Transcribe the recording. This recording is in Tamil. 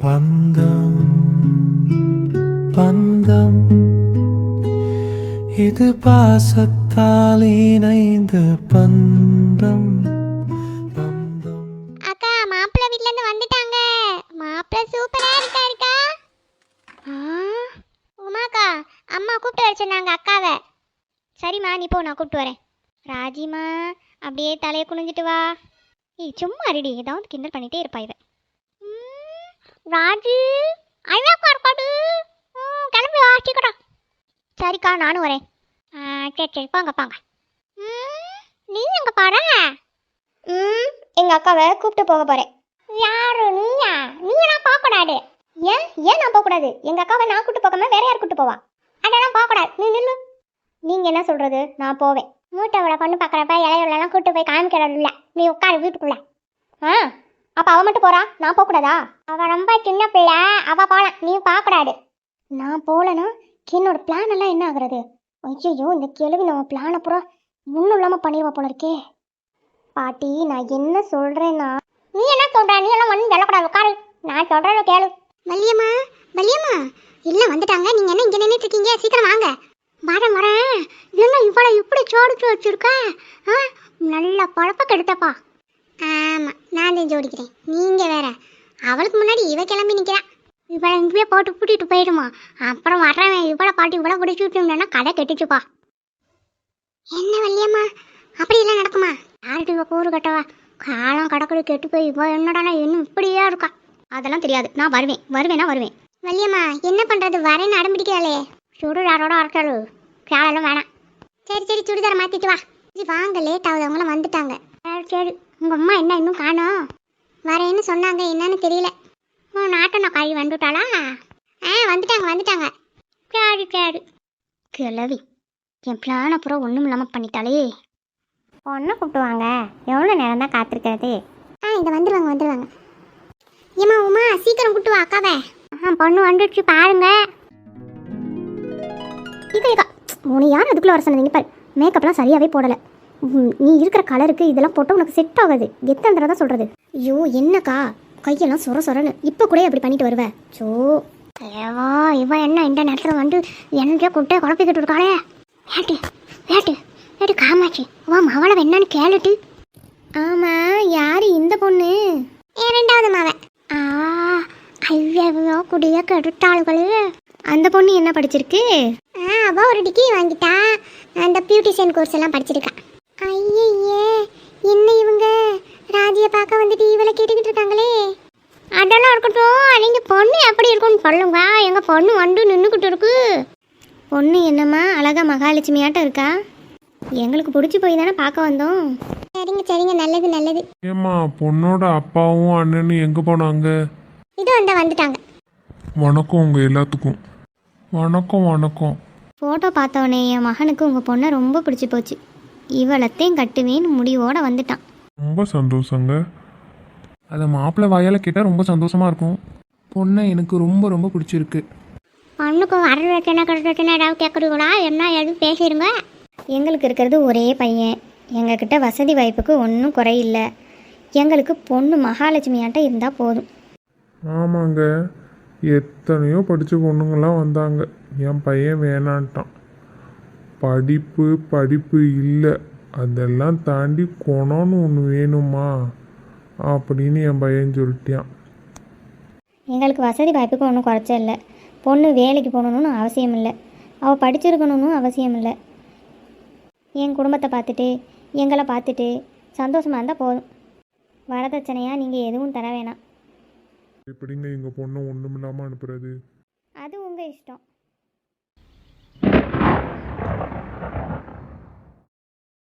பந்தம் பந்தம் இது பாசத்தால் இணைந்த பந்தம் பந்தம். அக்கா மாப்பிள்ளை வீட்ல இருந்து வந்துட்டாங்க. மாப்பிள்ளை சூப்பரா இருக்காருக்கா. உமாக்கா அம்மா கூப்பிட்டு வர சொன்னாங்க அக்காவை. சரிம்மா நீ போ, நான் கூப்பிட்டு வரேன். ராஜிமா அப்படியே தலையை குனிஞ்சிட்டு வா. சும்மா ரெடி, ஏதாவது கிண்டல் பண்ணிட்டே இருப்பா இவ. ராஜி அழகா இருக்காடு. கிளம்பி வா சீக்கிரம். சரிக்கா நானும் வரேன். சரி சரி போங்க போங்க. நீ எங்க போற? எங்க அக்காவை கூப்பிட்டு போக போறேன். யாரு நீயா? நீலாம் போகக்கூடாது. ஏன் நான் போகக்கூடாது? எங்க அக்காவை நான் கூப்பிட்டு போகாம வேற யார் கூப்பிட்டு போவா? அதெல்லாம் போகக்கூடாது. நீ நில்லு. நீங்க என்ன சொல்றது? நான் போவேன். மூட்டை பொண்ணு பார்க்குறப்ப இலையுள்ளலாம் கூப்பிட்டு போய் காமிக்கிறது இல்லை. நீ உட்காரு வீட்டுக்குள்ள. அப்போ அவள் மட்டும் போறா, நான் போகக்கூடாதா? அவள் ரொம்ப சின்ன பிள்ளை, அவள் போகலாம், நீ பார்க்கக்கூடாது. நான் போகலன்னா என்னோட பிளான் எல்லாம் என்ன ஆகுறது? ஐயோ இந்த கேள்வி நம்ம பிளானை பூரா ஒன்றும் இல்லாமல் பண்ணிடுவா போல இருக்கே. பாட்டி நான் என்ன சொல்கிறேன்னா, நீ என்ன சொல்கிற? நீ எல்லாம் ஒன்றும் சொல்லக்கூடாது, உட்காரு. நான் சொல்கிறேன்னு கேளு. வள்ளியம்மா வள்ளியம்மா எல்லாம் வந்துட்டாங்க. நீங்கள் என்ன இங்கே நின்றுட்டு இருக்கீங்க? சீக்கிரம் வாங்க. வரேன். இல்லைன்னா இவ்வளோ இப்படி சோடிச்சு வச்சுருக்க. நல்ல குழப்ப கெடுத்தப்பா. ஆமாம் நான் தான் ஜோடிக்கிறேன். நீங்கள் வேற. அவளுக்கு முன்னாடி இவ கிளம்பி நிற்கிறா. இவளை இங்கேயே போட்டு கூட்டிகிட்டு போயிடுமா. அப்புறம் வர்றவன் இவ்வளோ பாட்டு இவ்வளோ பிடிச்சி விட்டுனா கதை கெட்டுச்சுப்பா. என்ன வள்ளியம்மா அப்படியெல்லாம் நடக்குமா? யார்கிட்ட இவ கூறு கட்டவா? காலம் கடற்கரை கெட்டு போய் இவ என்னடானா இன்னும் இப்படியே இருக்கா. அதெல்லாம் தெரியாது. நான் வருவேன். வள்ளியம்மா என்ன பண்ணுறது? வரேன்னு அடம்பிடிக்கிறாளே. சுடுதாரோட அரசலு கேளெல்லாம் வேணாம். சரி சுடிதாரை மாற்றிட்டு வா. வாங்க, லேட் ஆகுது, அவங்களாம் வந்துட்டாங்க. சரி உங்கள் அம்மா என்ன இன்னும் காணோம்? வரேன்னு சொன்னாங்க, என்னன்னு தெரியல. நாட்டை காய் வந்துட்டாளா? வந்துட்டாங்க. சரி கிளவி என் பிளான் அப்புறம் ஒன்றும் இல்லாமல் பண்ணிட்டாளே. ஒன்றை கூப்பிட்டுவாங்க. எவ்வளோ நேரம் தான் காத்திருக்கிறது? இங்கே வந்துடுவாங்க. ஏம்மா உமா சீக்கிரம் கூப்பிட்டு வா அக்காவை. பொண்ணு வந்துடுச்சு பாருங்க. இக்கா உன்னை யார் அதுக்குள்ளே வர சொன்னீங்க பாரு. மேக்கப்லாம் சரியாகவே போடலை. நீ இருக்கிற கலருக்கு இதெல்லாம் போட்டால் உனக்கு செட் ஆகாது. கெத்தன்றதா சொல்கிறது. ஐயோ என்னக்கா கையெல்லாம் சொரன்னு இப்போ கூட அப்படி பண்ணிட்டு வருவேன். சோ ஏவா இவன் என்ன இந்த நேரத்தில் வந்து என்னைக்கே கூப்பிட்டே குழப்பிக்கிட்டு இருக்காளே. வேட்டு காமாச்சு வா மவளை என்னன்னு கேளுட்டு. ஆமாம் யார் இந்த பொண்ணு? ரெண்டாவது மாவன். ஐயோ குடிய கெடுத்தாளுகள். அந்த பொண்ணு என்ன படிச்சிருக்கு? அவள் ஒரு டிகிரி வாங்கிட்டா. அந்த பியூட்டிஷியன் கோர்ஸ் எல்லாம் படிச்சிருக்கா. ஐயே என்ன இவங்க ராஜியை பார்க்க வந்துட்டு இவளை கேட்டுக்கிட்டு இருக்காங்களே. அதெல்லாம் இருக்கட்டும், நீங்கள் பொண்ணு எப்படி இருக்குன்னு சொல்லுங்க. எங்கள் பொண்ணு வந்து நின்றுக்கிட்டு இருக்கு. பொண்ணு என்னம்மா அழகா மகாலட்சுமியாட்டம் இருக்கா? எங்களுக்கு பிடிச்சி போய் தானே பார்க்க வந்தோம். சரிங்க நல்லது. ஏம்மா பொண்ணோட அப்பாவும் அண்ணனும் எங்கே போனாங்க? இது வந்துட்டாங்க. வணக்கம் உங்கள் எல்லாத்துக்கும். வணக்கம். ஃபோட்டோ பார்த்தவனே என் மகனுக்கு உங்கள் பொண்ணை ரொம்ப பிடிச்சி போச்சு. இவளத்தையும் கட்டுவேன்னு முடிவோடு வந்துட்டான். ரொம்ப சந்தோஷங்க. அதை மாப்பிள்ளை வாயால் கேட்டால் ரொம்ப சந்தோஷமாக இருக்கும். பொண்ணை எனக்கு ரொம்ப பிடிச்சிருக்கு. பொண்ணுக்கு வரதட்சணை கட்டணை ஏதாவது கேட்குறீங்களா? என்ன எதுவும் பேசிடுங்க. எங்களுக்கு இருக்கிறது ஒரே பையன். எங்ககிட்ட வசதி வாய்ப்புக்கு ஒன்றும் குறையில்லை. எங்களுக்கு பொண்ணு மகாலட்சுமியாட்டம் இருந்தால் போதும். ஆமாங்க, எத்தனையோ படித்த பொண்ணுங்கள்லாம் வந்தாங்க. என் பையன் வேணான்ட்டான். படிப்பு இல்லை, அதெல்லாம் தாண்டி குணம்னு ஒன்று வேணுமா அப்படின்னு என் பையன் சொல்லிட்டான். எங்களுக்கு வசதி வாய்ப்புக்கு ஒன்றும் குறைச்ச இல்லை. பொண்ணு வேலைக்கு போகணுன்னு அவசியம் இல்லை. அவள் படிச்சிருக்கணும்னு அவசியம் இல்லை. என் குடும்பத்தை பார்த்துட்டு எங்களை பார்த்துட்டு சந்தோஷமாக இருந்தால் போதும். வரதட்சணையாக நீங்கள் எதுவும் தர வேணாம். எப்படிங்க எங்கள் பொண்ணை ஒன்றும் இல்லாமல் அனுப்புறது? அது உங்கள் இஷ்டம்.